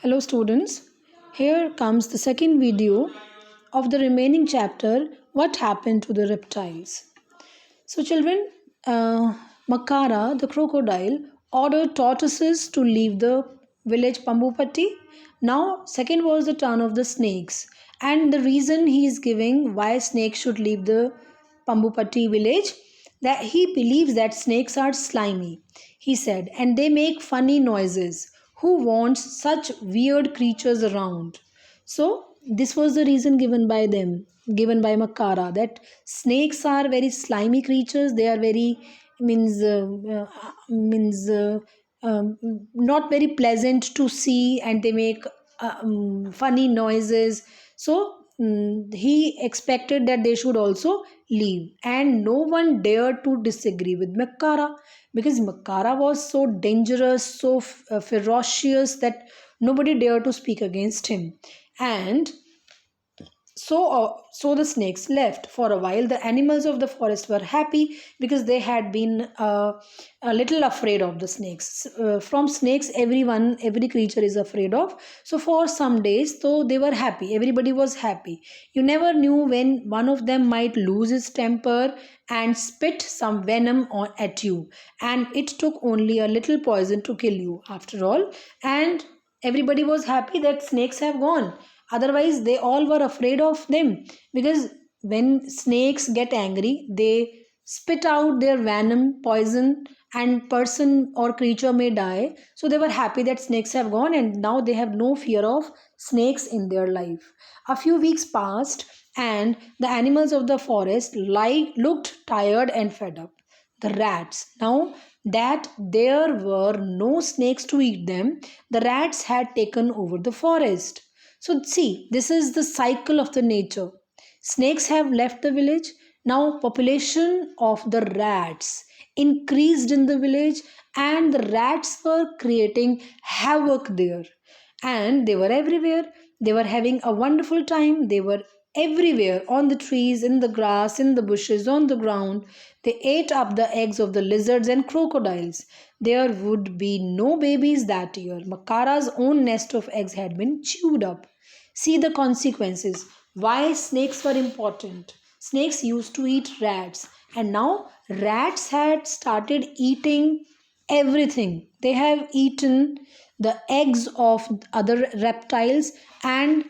Hello students, here comes the second video of the remaining chapter, What Happened to the Reptiles. So children, Makara, the crocodile, ordered tortoises to leave the village Pambupatti. Now second was the turn of the snakes, and the reason he is giving why snakes should leave the Pambupatti village, that he believes that snakes are slimy, he said, and they make funny noises. Who wants such weird creatures around? So this was the reason given by them, given by Makara, that snakes are very slimy creatures. They are very means not very pleasant to see, and they make funny noises. So he expected that they should also leave, and no one dared to disagree with Makara because Makara was so dangerous, so ferocious that nobody dared to speak against him. And so the snakes left. For a while, the animals of the forest were happy because they had been a little afraid of the snakes. From snakes, every creature is afraid of. So for some days, though, they were happy. Everybody was happy. You never knew when one of them might lose his temper and spit some venom at you. And it took only a little poison to kill you, after all. And everybody was happy that snakes have gone. Otherwise, they all were afraid of them because when snakes get angry, they spit out their venom, poison, and person or creature may die. So they were happy that snakes have gone, and now they have no fear of snakes in their life. A few weeks passed, and the animals of the forest looked tired and fed up. The rats. Now that there were no snakes to eat them, the rats had taken over the forest. So see, this is the cycle of the nature. Snakes have left the village. Now population of the rats increased in the village, and the rats were creating havoc there. And they were everywhere. They were having a wonderful time. They were everywhere, on the trees, in the grass, in the bushes, on the ground. They ate up the eggs of the lizards and crocodiles. There would be no babies that year. Makara's own nest of eggs had been chewed up. See the consequences. Why snakes were important. Snakes used to eat rats, and now rats had started eating everything. They have eaten the eggs of other reptiles, and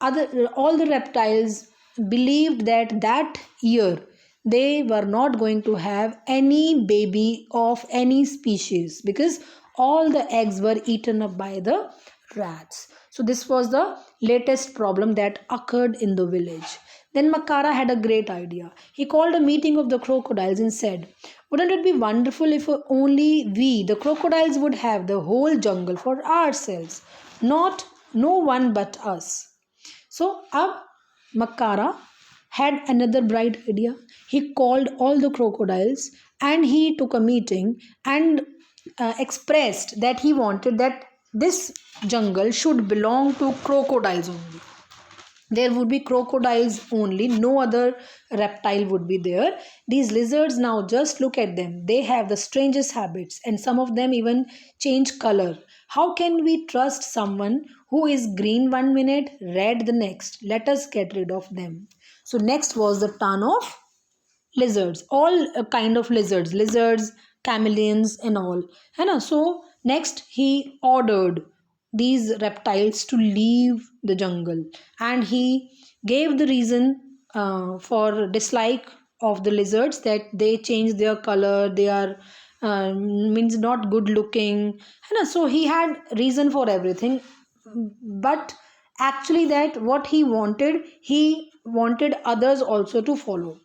other all the reptiles believed that that year they were not going to have any baby of any species because all the eggs were eaten up by the rats. So this was the latest problem that occurred in the village. Then Makara had a great idea. He called a meeting of the crocodiles and said, "Wouldn't it be wonderful if only we, the crocodiles, would have the whole jungle for ourselves? Not no one but us." So Makara had another bright idea. He called all the crocodiles and he took a meeting and expressed that he wanted that this jungle should belong to crocodiles only. There would be crocodiles only, no other reptile would be there. These lizards, now just look at them, they have the strangest habits, and some of them even change color. How can we trust someone who is green one minute, red the next? Let us get rid of them. So next was the turn of lizards, all kind of lizards, chameleons and all, है ना? So next he ordered these reptiles to leave the jungle, and he gave the reason for dislike of the lizards, that they change their color, they are means not good looking, है ना? So he had reason for everything, but actually that what he wanted others also to follow.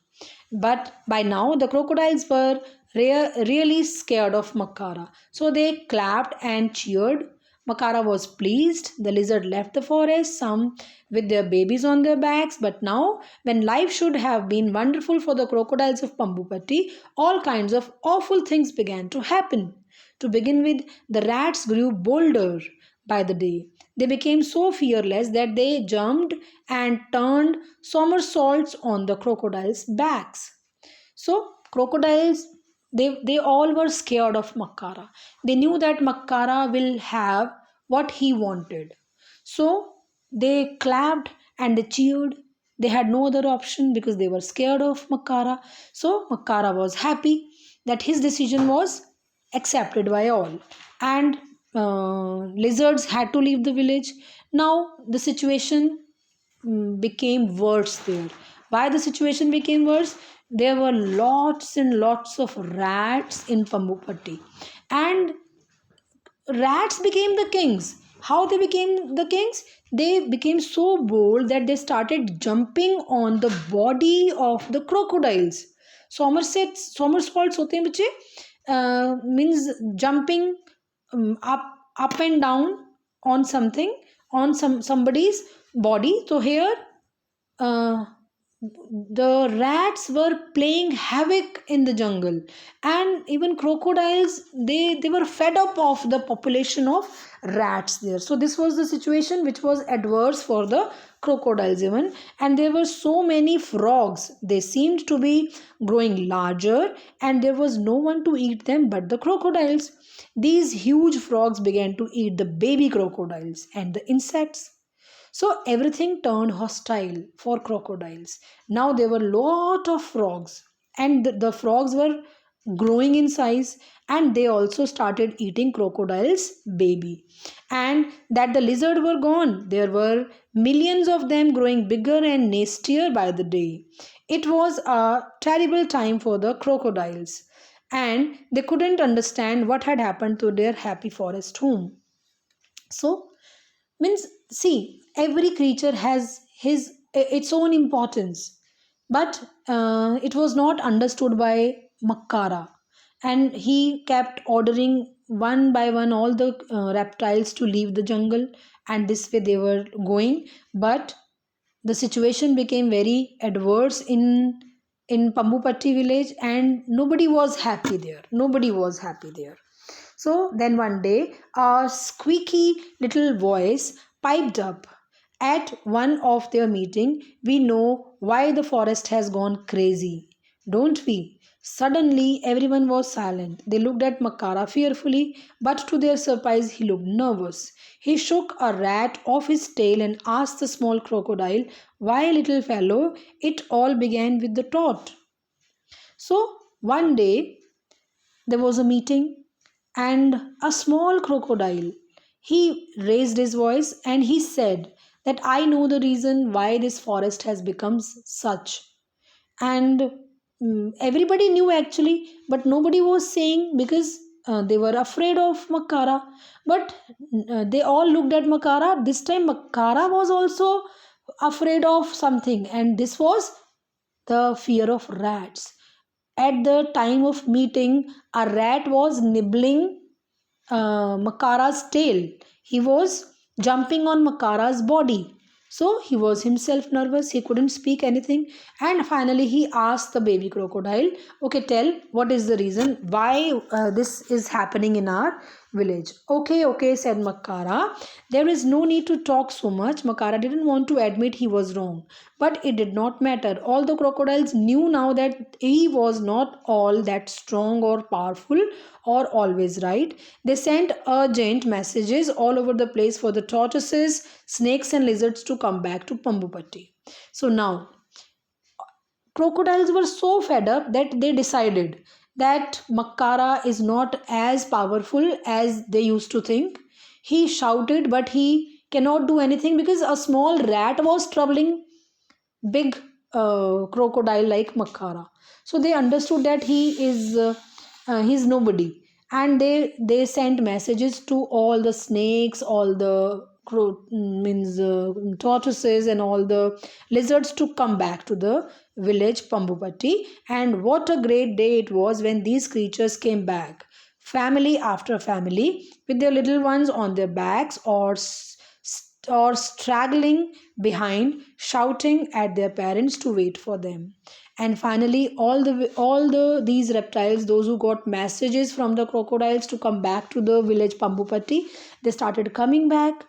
But by now, the crocodiles were really scared of Makara. So they clapped and cheered. Makara was pleased. The lizard left the forest, some with their babies on their backs. But now, when life should have been wonderful for the crocodiles of Pambupatti, all kinds of awful things began to happen. To begin with, the rats grew bolder by the day. They became so fearless that they jumped and turned somersaults on the crocodiles' backs. So, crocodiles, they all were scared of Makara. They knew that Makara will have what he wanted. So they clapped and they cheered. They had no other option because they were scared of Makara. So Makara was happy that his decision was accepted by all, and lizards had to leave the village. Now the situation became worse there. Why the situation became worse? There were lots and lots of rats in Pambupatti, and rats became the kings. How they became the kings? They became so bold that they started jumping on the body of the crocodiles. Somersaults होते हैं बच्चे, means jumping up and down on something, on somebody's body. So here uh, the rats were playing havoc in the jungle, and even crocodiles, they were fed up of the population of rats there. So this was the situation which was adverse for the crocodiles even. And there were so many frogs, they seemed to be growing larger, and there was no one to eat them but the crocodiles. These huge frogs began to eat the baby crocodiles and the insects. So everything turned hostile for crocodiles. Now there were lot of frogs, and the frogs were growing in size, and they also started eating crocodiles baby. And that the lizard were gone, there were millions of them growing bigger and nastier by the day. It was a terrible time for the crocodiles, and they couldn't understand what had happened to their happy forest home. So means, see, every creature has its own importance, but it was not understood by Makara, and he kept ordering one by one all the reptiles to leave the jungle, and this way they were going. But the situation became very adverse in Pambupatti village, and nobody was happy there. Nobody was happy there. So then one day, a squeaky little voice piped up at one of their meeting. We know why the forest has gone crazy, don't we? Suddenly, everyone was silent. They looked at Makara fearfully, but to their surprise, he looked nervous. He shook a rat off his tail and asked the small crocodile, "Why, little fellow, it all began with the thought." So, one day, there was a meeting, and a small crocodile, he raised his voice and he said that I know the reason why this forest has become such. And everybody knew actually, but nobody was saying because they were afraid of Makara. But they all looked at Makara. This time Makara was also afraid of something, and this was the fear of rats. At the time of meeting, a rat was nibbling Makara's tail. He was jumping on Makara's body. So he was himself nervous. He couldn't speak anything. And finally, he asked the baby crocodile, "Okay, tell what is the reason why this is happening in our village." "Okay, okay," said Makara. There is no need to talk so much. Makara didn't want to admit he was wrong. But it did not matter. All the crocodiles knew now that he was not all that strong or powerful or always right. They sent urgent messages all over the place for the tortoises, snakes, and lizards to come back to Pambupatti. So now, crocodiles were so fed up that they decided that Makara is not as powerful as they used to think. He shouted, but he cannot do anything because a small rat was troubling big crocodile like Makara. So they understood that he's nobody, and they sent messages to all the snakes, all the means tortoises, and all the lizards to come back to the village Pambupatti. And what a great day it was when these creatures came back, family after family, with their little ones on their backs or straggling behind, shouting at their parents to wait for them. And finally, all the these reptiles, those who got messages from the crocodiles to come back to the village Pambupatti, they started coming back,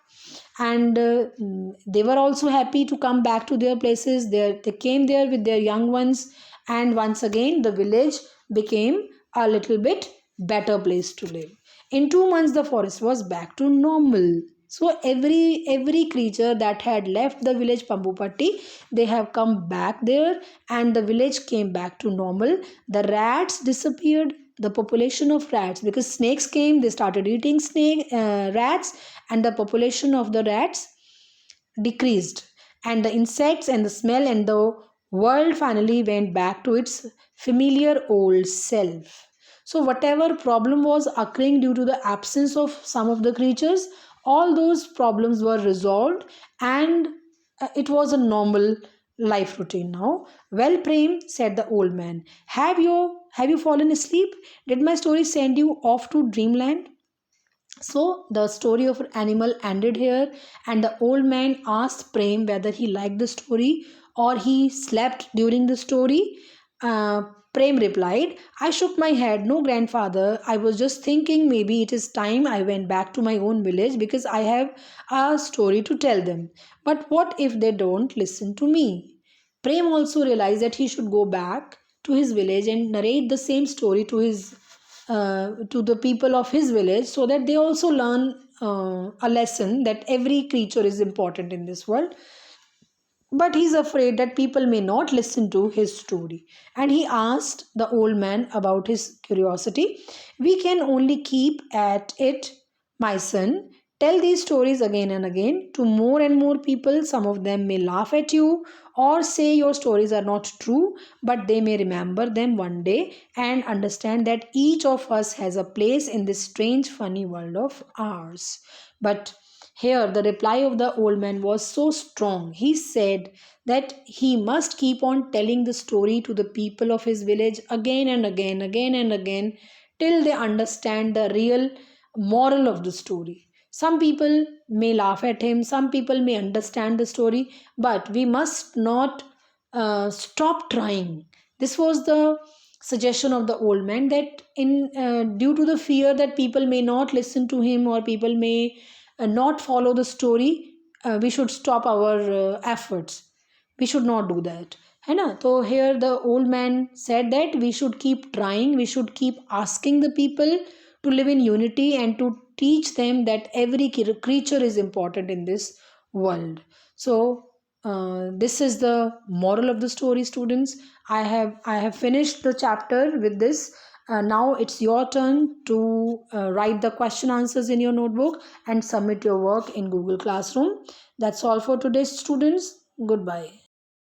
and they were also happy to come back to their places. They came there with their young ones, and once again the village became a little bit better place to live. In 2 months, the forest was back to normal. So every creature that had left the village Pambupatti, they have come back there, and the village came back to normal. The rats disappeared, the population of rats, because snakes came, they started eating rats, and the population of the rats decreased, and the insects and the smell, and the world finally went back to its familiar old self. So whatever problem was occurring due to the absence of some of the creatures, all those problems were resolved, and it was a normal life routine now. Well, Prem, said the old man, have you fallen asleep? Did my story send you off to dreamland? So the story of animal ended here, and the old man asked Prem whether he liked the story or he slept during the story. Uh, Prem replied, I shook my head. No, grandfather, I was just thinking maybe it is time I went back to my own village because I have a story to tell them. But what if they don't listen to me? Prem also realized that he should go back to his village and narrate the same story to the people of his village, so that they also learn a lesson that every creature is important in this world. But he's afraid that people may not listen to his story. And he asked the old man about his curiosity. We can only keep at it, my son. Tell these stories again and again to more and more people. Some of them may laugh at you or say your stories are not true, but they may remember them one day and understand that each of us has a place in this strange, funny world of ours. But here, the reply of the old man was so strong. He said that he must keep on telling the story to the people of his village again and again, again and again, till they understand the real moral of the story. Some people may laugh at him, some people may understand the story, but we must not stop trying. This was the suggestion of the old man, that in due to the fear that people may not listen to him or people may not follow the story, we should stop our efforts. We should not do that, है ना? So here the old man said that we should keep trying, we should keep asking the people to live in unity and to teach them that every creature is important in this world. So this is the moral of the story, students. I have finished the chapter with this. Now it's your turn to write the question answers in your notebook and submit your work in Google Classroom. That's all for today, students. Goodbye.